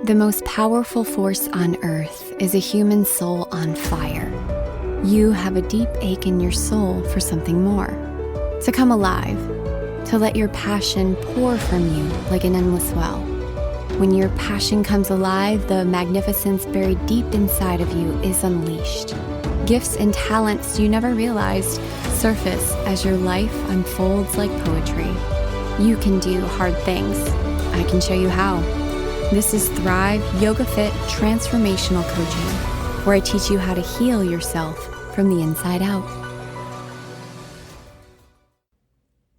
The most powerful force on earth is a human soul on fire. You have a deep ache in your soul for something more, to come alive, to let your passion pour from you like an endless well. When your passion comes alive, the magnificence buried deep inside of you is unleashed. Gifts and talents you never realized surface as your life unfolds like poetry. You can do hard things. I can show you how. This is Thrive Yoga Fit Transformational Coaching, where I teach you how to heal yourself from the inside out.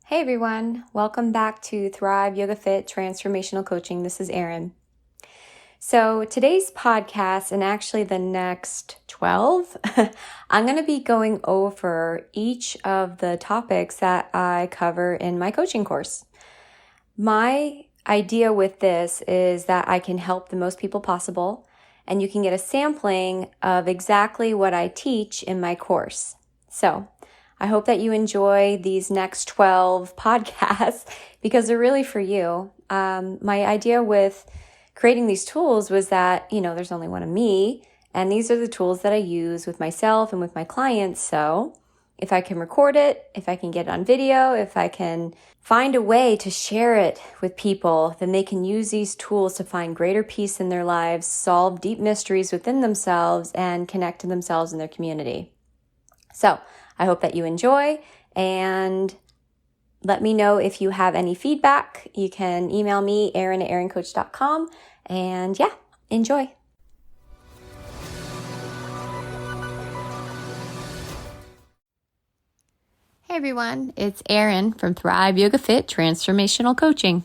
Hey everyone, welcome back to Thrive Yoga Fit Transformational Coaching. This is Erin. So today's podcast, and actually the next 12, I'm going to be going over each of the topics that I cover in my coaching course. My idea with this is that I can help the most people possible, and you can get a sampling of exactly what I teach in my course. So I hope that you enjoy these next 12 podcasts because they're really for you. My idea with creating these tools was that, there's only one of me, and these are the tools that I use with myself and with my clients. So if I can record it, if I can get it on video, if I can find a way to share it with people, then they can use these tools to find greater peace in their lives, solve deep mysteries within themselves, and connect to themselves and their community. So I hope that you enjoy, and let me know if you have any feedback. You can email me, Erin at erincoach.com, and enjoy. Hey everyone, it's Erin from Thrive Yoga Fit Transformational Coaching.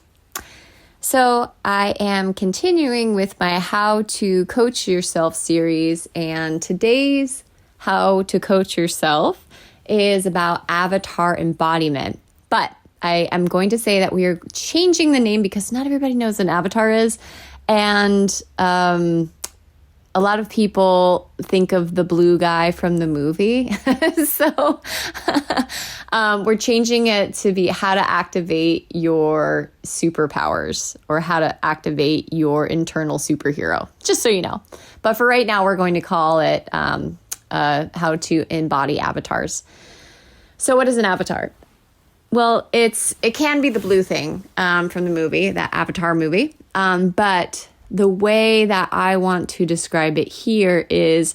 So I am continuing with my How to Coach Yourself series, and today's How to Coach Yourself is about avatar embodiment. But I am going to say that we are changing the name because not everybody knows what an avatar is, and a lot of people think of the blue guy from the movie. So we're changing it to be how to activate your superpowers or how to activate your internal superhero, just so you know. But for right now, we're going to call it how to embody avatars. So what is an avatar? Well, it can be the blue thing from the movie, that Avatar movie. But the way that I want to describe it here is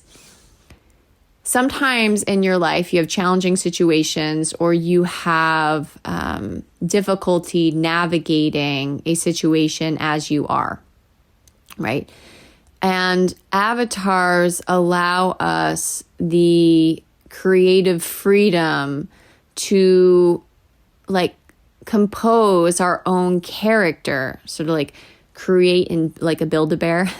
sometimes in your life you have challenging situations or you have difficulty navigating a situation as you are, right? And avatars allow us the creative freedom to compose our own character, sort of create in like a Build-A-Bear,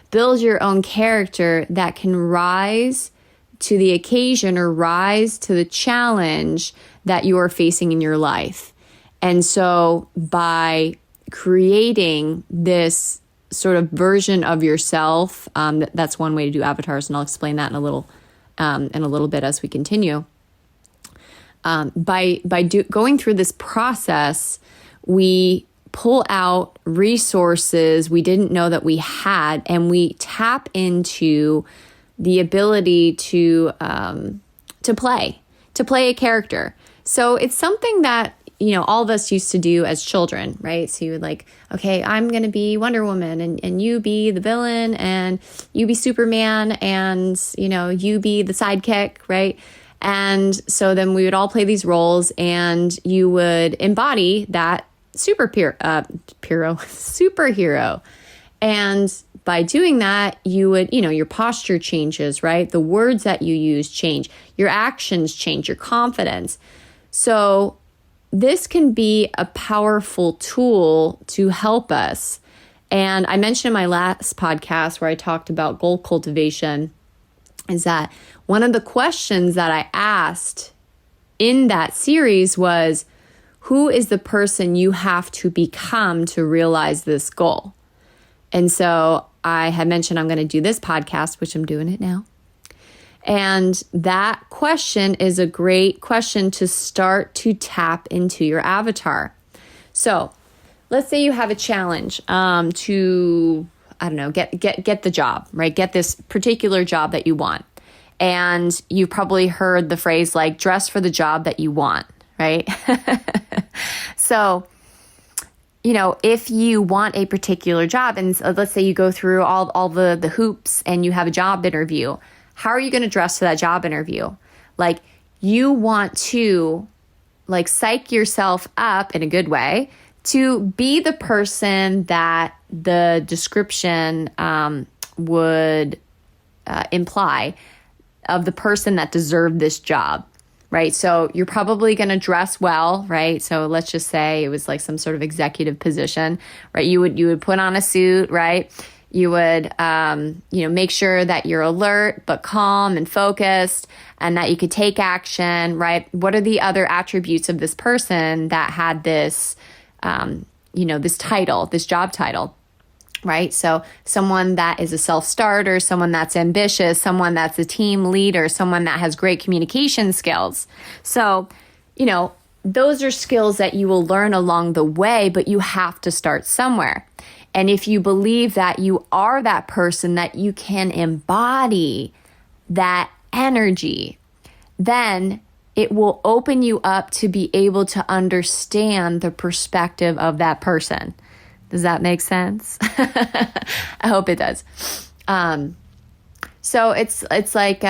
build your own character that can rise to the occasion or rise to the challenge that you are facing in your life. And so by creating this sort of version of yourself, that's one way to do avatars, and I'll explain that in a little bit as we continue. Going through this process, we pull out resources we didn't know that we had, and we tap into the ability to play a character. So it's something that, all of us used to do as children, right? So you would okay, I'm going to be Wonder Woman and you be the villain and you be Superman and, you be the sidekick, right? And so then we would all play these roles and you would embody that superhero. And by doing that, you would, your posture changes, right? The words that you use change, your actions change, your confidence. So this can be a powerful tool to help us. And I mentioned in my last podcast where I talked about goal cultivation is that one of the questions that I asked in that series was, who is the person you have to become to realize this goal? And so I had mentioned I'm going to do this podcast, which I'm doing it now. And that question is a great question to start to tap into your avatar. So let's say you have a challenge to I don't know, get the job, right? Get this particular job that you want. And you've probably heard the phrase like, dress for the job that you want, right? So, if you want a particular job, and let's say you go through all the hoops and you have a job interview, how are you going to dress to that job interview? Like, you want to like psych yourself up in a good way to be the person that the description would imply of the person that deserved this job, right? So you're probably going to dress well, right? So let's just say it was like some sort of executive position, right? You would put on a suit, right? You would, make sure that you're alert but calm and focused, and that you could take action, right? What are the other attributes of this person that had this, this title, this job title, right? So someone that is a self-starter, someone that's ambitious, someone that's a team leader, someone that has great communication skills. So, those are skills that you will learn along the way, but you have to start somewhere. And if you believe that you are that person, that you can embody that energy, then it will open you up to be able to understand the perspective of that person. Does that make sense? I hope it does. So it's like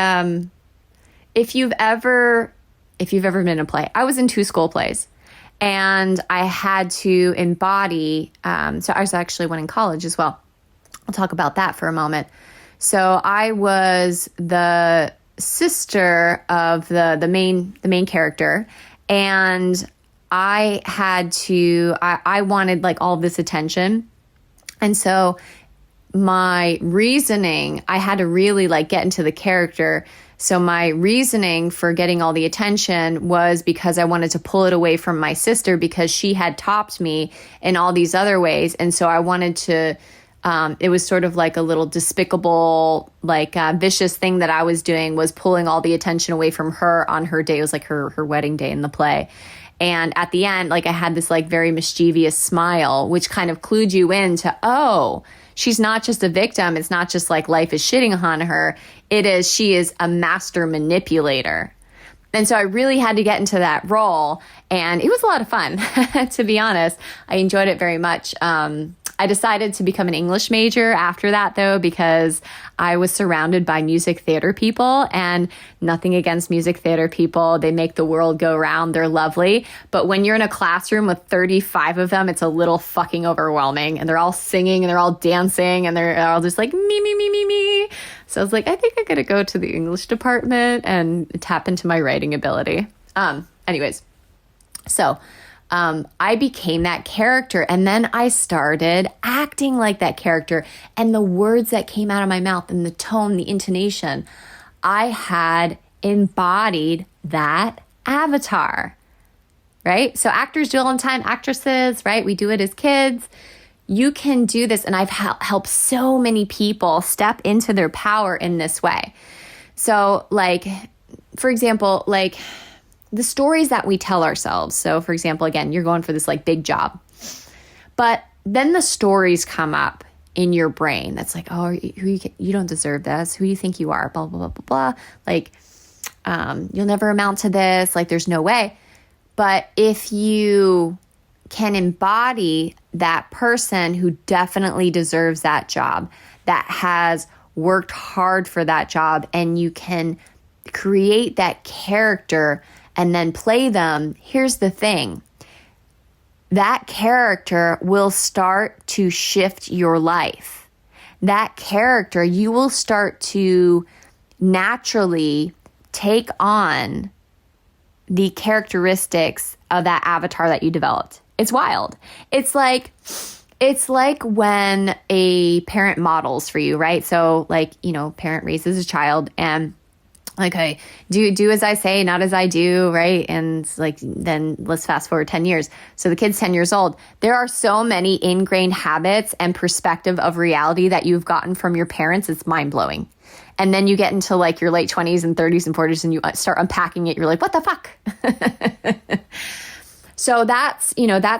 if you've ever been in a play. I was in 2 school plays. And I had to embody, so I was actually one in college as well. I'll talk about that for a moment. So I was the sister of the main character, and I wanted like all this attention. And so my reasoning, I had to really like get into the character. So my reasoning for getting all the attention was because I wanted to pull it away from my sister, because she had topped me in all these other ways. And so I wanted to, it was sort of like a little despicable, like vicious thing that I was doing, was pulling all the attention away from her on her day. It was like her wedding day in the play. And at the end, like I had this like very mischievous smile, which kind of clued you into, oh, she's not just a victim. It's not just like life is shitting on her. She is a master manipulator. And so I really had to get into that role, and it was a lot of fun, to be honest. I enjoyed it very much. I decided to become an English major after that, though, because I was surrounded by music theater people, and nothing against music theater people. They make the world go round. They're lovely. But when you're in a classroom with 35 of them, it's a little fucking overwhelming, and they're all singing and they're all dancing and they're all just like me, me, me, me, me. So I was like, I think I got to go to the English department and tap into my writing ability. Anyways, so I became that character, and then I started acting like that character, and the words that came out of my mouth and the tone, the intonation, I had embodied that avatar, right? So actors do it all the time, actresses, right? We do it as kids. You can do this, and I've helped so many people step into their power in this way. So like, for example, like the stories that we tell ourselves. So for example, again, you're going for this like big job, but then the stories come up in your brain. That's like, oh, you don't deserve this. Who do you think you are? Blah, blah, blah, blah, blah. Like, you'll never amount to this. Like, there's no way. But if you can embody that person who definitely deserves that job, that has worked hard for that job, and you can create that character and then play them, here's the thing. That character will start to shift your life. That character, you will start to naturally take on the characteristics of that avatar that you developed. It's wild. It's like when a parent models for you, right? So like, parent raises a child, and like, hey, do as I say, not as I do, right? And like, then let's fast forward 10 years. So the kid's 10 years old. There are so many ingrained habits and perspective of reality that you've gotten from your parents. It's mind blowing. And then you get into like your late 20s and 30s and 40s, and you start unpacking it. You're like, what the fuck? So that's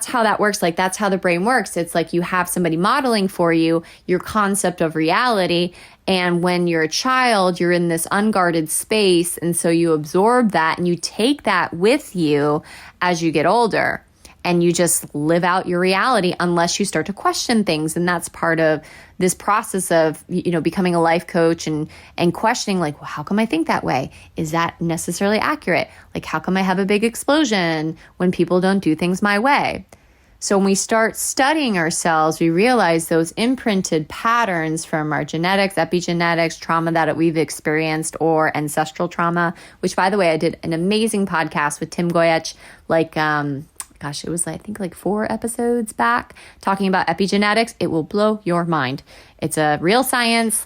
how that works. Like, that's how the brain works. It's like you have somebody modeling for you your concept of reality. And when you're a child, you're in this unguarded space. And so you absorb that and you take that with you as you get older. And you just live out your reality unless you start to question things. And that's part of this process of, becoming a life coach and questioning, like, well, how come I think that way? Is that necessarily accurate? Like, how come I have a big explosion when people don't do things my way? So when we start studying ourselves, we realize those imprinted patterns from our genetics, epigenetics, trauma that we've experienced, or ancestral trauma, which, by the way, I did an amazing podcast with Tim Goyech, it was, I think, like 4 episodes back, talking about epigenetics. It will blow your mind. It's a real science,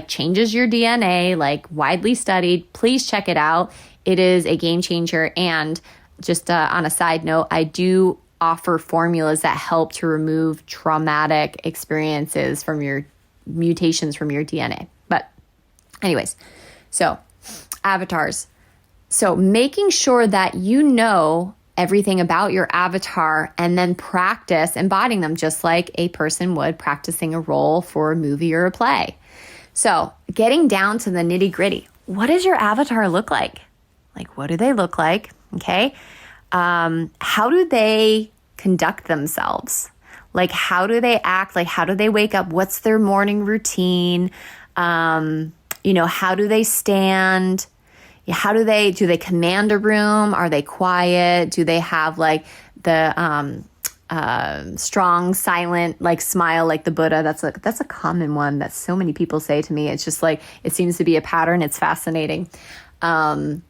changes your DNA, widely studied. Please check it out. It is a game changer. And just on a side note, I do offer formulas that help to remove traumatic experiences from your mutations from your DNA. But anyways, so avatars. So making sure that you know everything about your avatar and then practice embodying them just like a person would practicing a role for a movie or a play. So getting down to the nitty gritty, what does your avatar look like? Like, what do they look like? Okay. How do they conduct themselves? Like, how do they act? Like, how do they wake up? What's their morning routine? How do they stand? How do they command a room? Are they quiet? Do they have the strong, silent, smile like the Buddha? That's a common one that so many people say to me. It's just it seems to be a pattern. It's fascinating. Do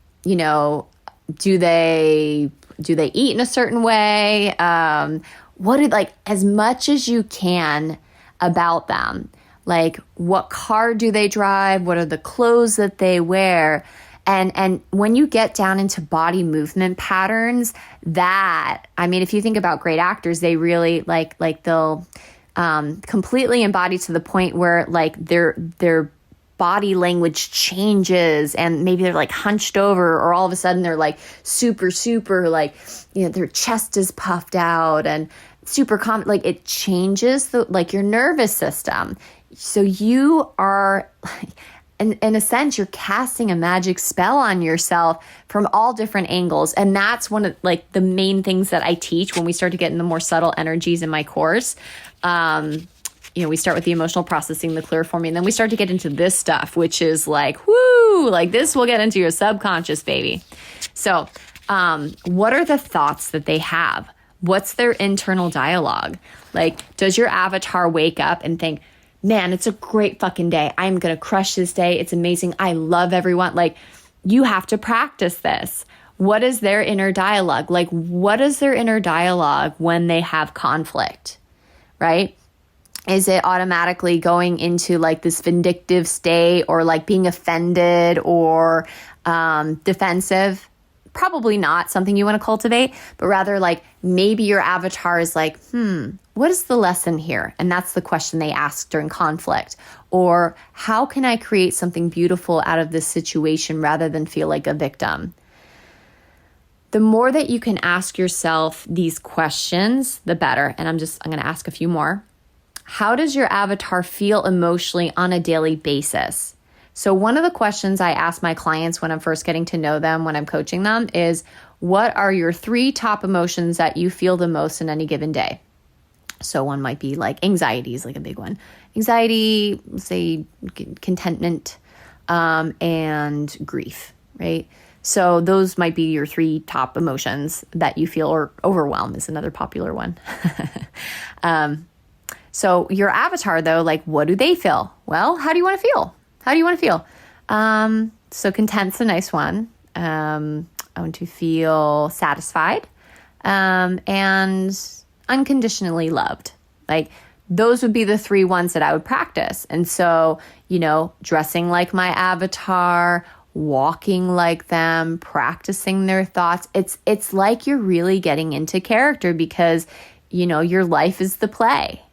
they eat in a certain way? As much as you can about them. Like, what car do they drive? What are the clothes that they wear? And when you get down into body movement patterns, if you think about great actors, they really they'll completely embody to the point where their body language changes, and maybe they're hunched over, or all of a sudden they're super their chest is puffed out and super it changes your nervous system. So you are in a sense, you're casting a magic spell on yourself from all different angles. And that's one of the main things that I teach when we start to get in the more subtle energies in my course. We start with the emotional processing, the clear forming, and then we start to get into this stuff, which is this will get into your subconscious, baby. So what are the thoughts that they have? What's their internal dialogue? Does your avatar wake up and think, man, it's a great fucking day. I'm going to crush this day. It's amazing. I love everyone. You have to practice this. What is their inner dialogue? What is their inner dialogue when they have conflict, right? Is it automatically going into this vindictive state, or being offended or defensive? Probably not something you want to cultivate, but rather maybe your avatar is what is the lesson here? And that's the question they ask during conflict. Or how can I create something beautiful out of this situation rather than feel like a victim? The more that you can ask yourself these questions, the better. And I'm going to ask a few more. How does your avatar feel emotionally on a daily basis? So one of the questions I ask my clients when I'm first getting to know them, when I'm coaching them, is what are your 3 top emotions that you feel the most in any given day? So one might be anxiety is a big one. Anxiety, say contentment, and grief, right? So those might be your 3 top emotions that you feel, or overwhelm is another popular one. So your avatar though, what do they feel? Well, how do you want to feel? So content's a nice one. I want to feel satisfied, and unconditionally loved. Those would be the 3 ones that I would practice. And so, dressing like my avatar, walking like them, practicing their thoughts. It's like you're really getting into character because, your life is the play.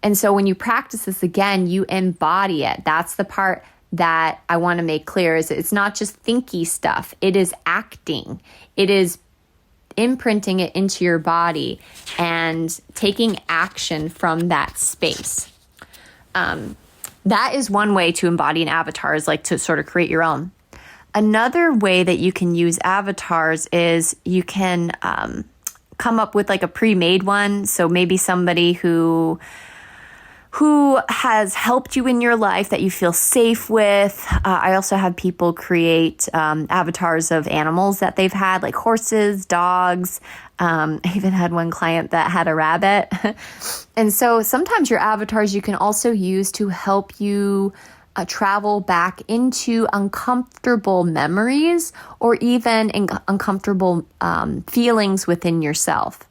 And so when you practice this again, you embody it. That's the part that I want to make clear, is it's not just thinky stuff. It is acting. It is imprinting it into your body and taking action from that space. That is one way to embody an avatar, is like to sort of create your own. Another way that you can use avatars is you can come up with like a pre-made one. So maybe somebody who has helped you in your life that you feel safe with. I also have people create avatars of animals that they've had, like horses, dogs. I even had one client that had a rabbit. And so sometimes your avatars you can also use to help you travel back into uncomfortable memories or even uncomfortable feelings within yourself.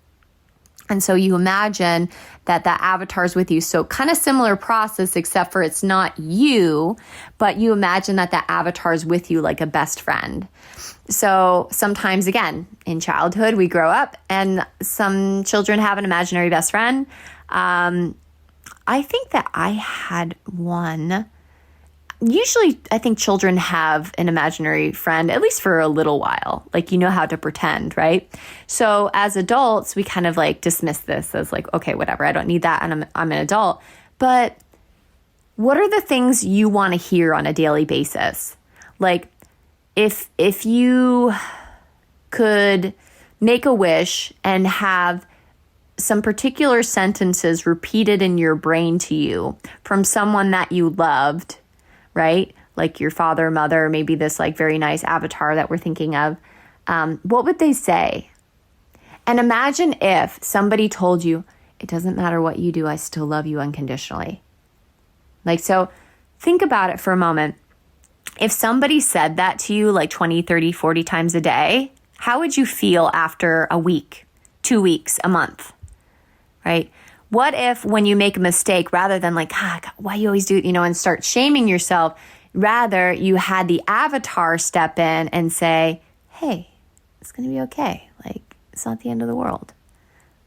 And so you imagine that avatar's with you. So kind of similar process, except for it's not you, but you imagine that avatar's with you like a best friend. So sometimes, again, in childhood, we grow up and some children have an imaginary best friend. I think that I had one. Usually, I think children have an imaginary friend, at least for a little while. Like, you know how to pretend, right? So as adults, we kind of like dismiss this as like, okay, whatever, I don't need that, and I'm an adult. But what are the things you want to hear on a daily basis? Like, if you could make a wish and have some particular sentences repeated in your brain to you from someone that you loved, right? Like your father, mother, maybe this like very nice avatar that we're thinking of. What would they say? And imagine if somebody told you, it doesn't matter what you do, I still love you unconditionally. Like, so think about it for a moment. If somebody said that to you like 20, 30, 40 times a day, how would you feel after a week, 2 weeks, a month, right? What if when you make a mistake, rather than like, why you always do it, and start shaming yourself, rather you had the avatar step in and say, hey, it's going to be okay. Like, it's not the end of the world.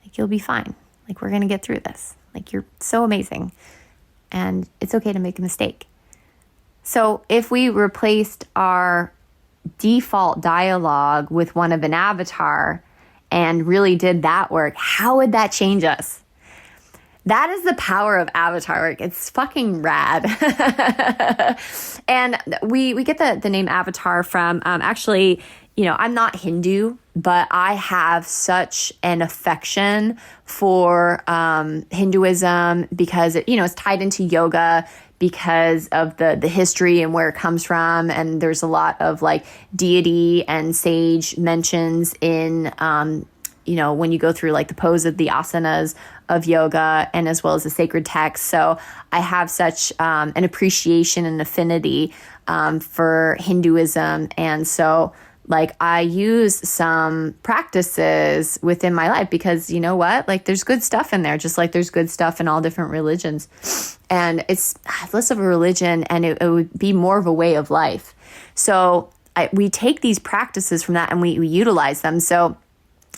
Like, you'll be fine. Like, we're going to get through this. Like, you're so amazing. And it's okay to make a mistake. So if we replaced our default dialogue with one of an avatar and really did that work, how would that change us? That is the power of avatar work. It's fucking rad. And we get the name avatar from, actually, I'm not Hindu, but I have such an affection for Hinduism because it's tied into yoga because of the history and where it comes from. And there's a lot of like deity and sage mentions in when you go through like the pose of the asanas of yoga and as well as the sacred texts. So I have such an appreciation and affinity for Hinduism. And so like I use some practices within my life because you know what? Like there's good stuff in there, just like there's good stuff in all different religions. And it's less of a religion and it would be more of a way of life. So we take these practices from that and we utilize them. So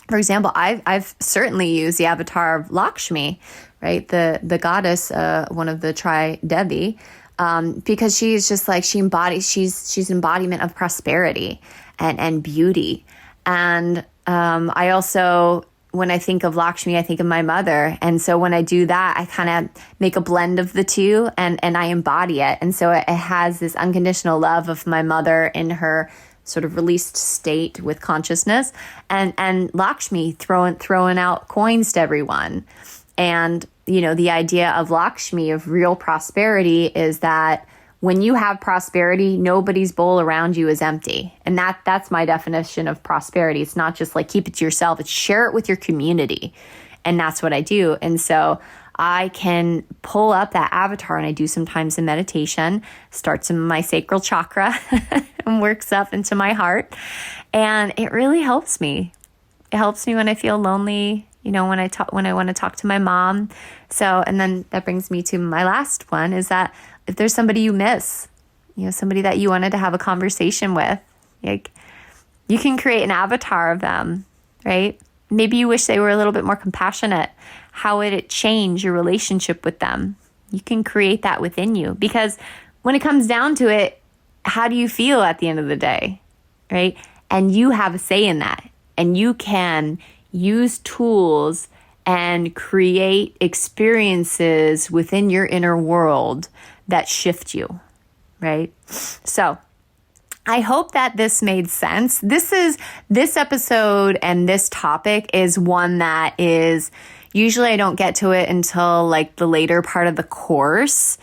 for example, I've certainly used the avatar of Lakshmi, right? The goddess, one of the Tri-Devi, because she's just like, she's an embodiment of prosperity and beauty. And I also, when I think of Lakshmi, I think of my mother. And so when I do that, I kind of make a blend of the two and I embody it. And so it has this unconditional love of my mother in her sort of released state with consciousness, and Lakshmi throwing out coins to everyone. And, the idea of Lakshmi, of real prosperity, is that when you have prosperity, nobody's bowl around you is empty. And that's my definition of prosperity. It's not just like keep it to yourself, it's share it with your community. And that's what I do. And so I can pull up that avatar, and I do sometimes in meditation, starts in my sacral chakra and works up into my heart. And it really helps me. It helps me when I feel lonely, when I want to talk to my mom. So, and then that brings me to my last one, is that if there's somebody you miss, somebody that you wanted to have a conversation with, like you can create an avatar of them, right? Maybe you wish they were a little bit more compassionate. How would it change your relationship with them? You can create that within you, because when it comes down to it, how do you feel at the end of the day, right? And you have a say in that. and you can use tools and create experiences within your inner world that shift you, right? So I hope that this made sense. This episode and this topic is one that is usually I don't get to it until like the later part of the course,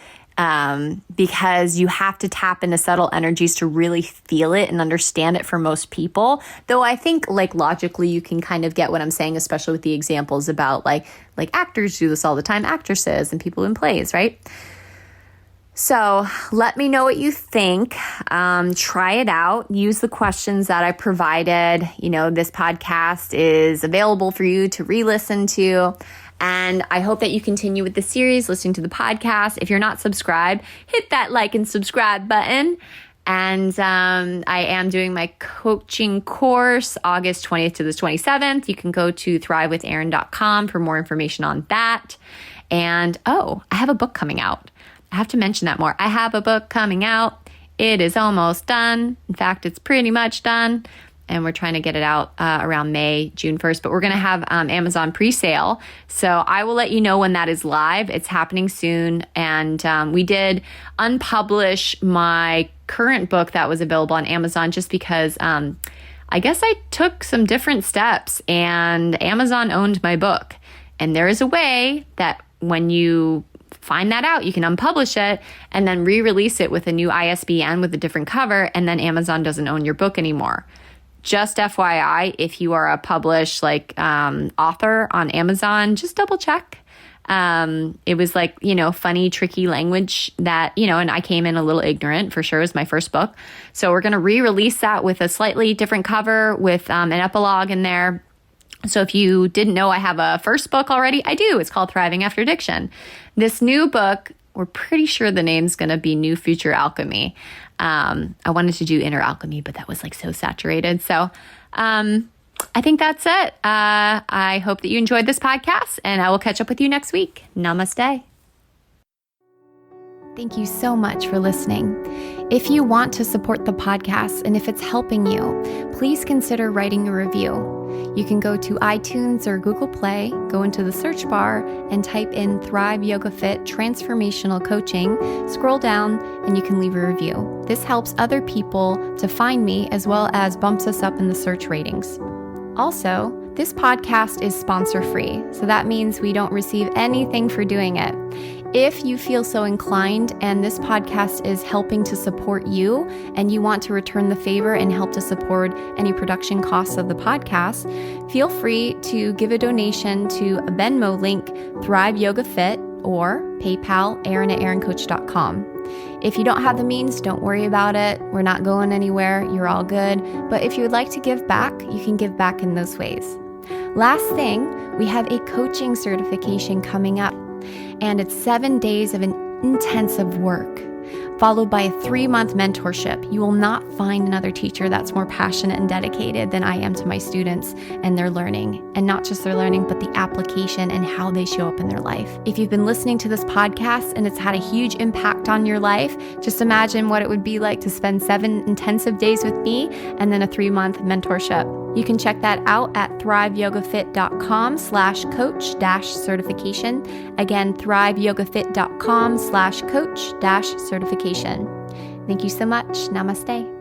because you have to tap into subtle energies to really feel it and understand it for most people. Though I think like logically you can kind of get what I'm saying, especially with the examples about like actors do this all the time, actresses and people in plays, right? So let me know what you think. Try it out. Use the questions that I provided. This podcast is available for you to re-listen to. And I hope that you continue with the series, listening to the podcast. If you're not subscribed, hit that like and subscribe button. And I am doing my coaching course August 20th to the 27th. You can go to thrivewitherin.com for more information on that. And I have a book coming out. I have to mention that more. I have a book coming out. It is almost done. In fact, it's pretty much done. And we're trying to get it out around June 1st. But we're going to have Amazon pre-sale. So I will let you know when that is live. It's happening soon. And we did unpublish my current book that was available on Amazon just because I guess I took some different steps and Amazon owned my book. And there is a way that when you find that out, you can unpublish it and then re-release it with a new ISBN with a different cover, and then Amazon doesn't own your book anymore. Just FYI, if you are a published author on Amazon, just double check. It was funny, tricky language that, and I came in a little ignorant for sure. It was my first book. So we're going to re-release that with a slightly different cover with an epilogue in there. So if you didn't know I have a first book already, I do. It's called Thriving After Addiction. This new book, we're pretty sure the name's going to be New Future Alchemy. I wanted to do Inner Alchemy, but that was so saturated. So I think that's it. I hope that you enjoyed this podcast, and I will catch up with you next week. Namaste. Thank you so much for listening. If you want to support the podcast and if it's helping you, please consider writing a review. You can go to iTunes or Google Play, go into the search bar and type in Thrive Yoga Fit Transformational Coaching, scroll down, and you can leave a review. This helps other people to find me as well as bumps us up in the search ratings. Also, this podcast is sponsor-free, so that means we don't receive anything for doing it. If you feel so inclined and this podcast is helping to support you and you want to return the favor and help to support any production costs of the podcast, feel free to give a donation to a Venmo link, Thrive Yoga Fit, or PayPal, Erin@erincoach.com. If you don't have the means, don't worry about it. We're not going anywhere. You're all good. But if you would like to give back, you can give back in those ways. Last thing, we have a coaching certification coming up. And it's 7 days of an intensive work, followed by a 3-month mentorship. You will not find another teacher that's more passionate and dedicated than I am to my students and their learning. And not just their learning, but the application and how they show up in their life. If you've been listening to this podcast and it's had a huge impact on your life, just imagine what it would be like to spend 7 intensive days with me and then a 3-month mentorship. You can check that out at thriveyogafit.com/coach-certification. Again, thriveyogafit.com/coach-certification. Thank you so much. Namaste.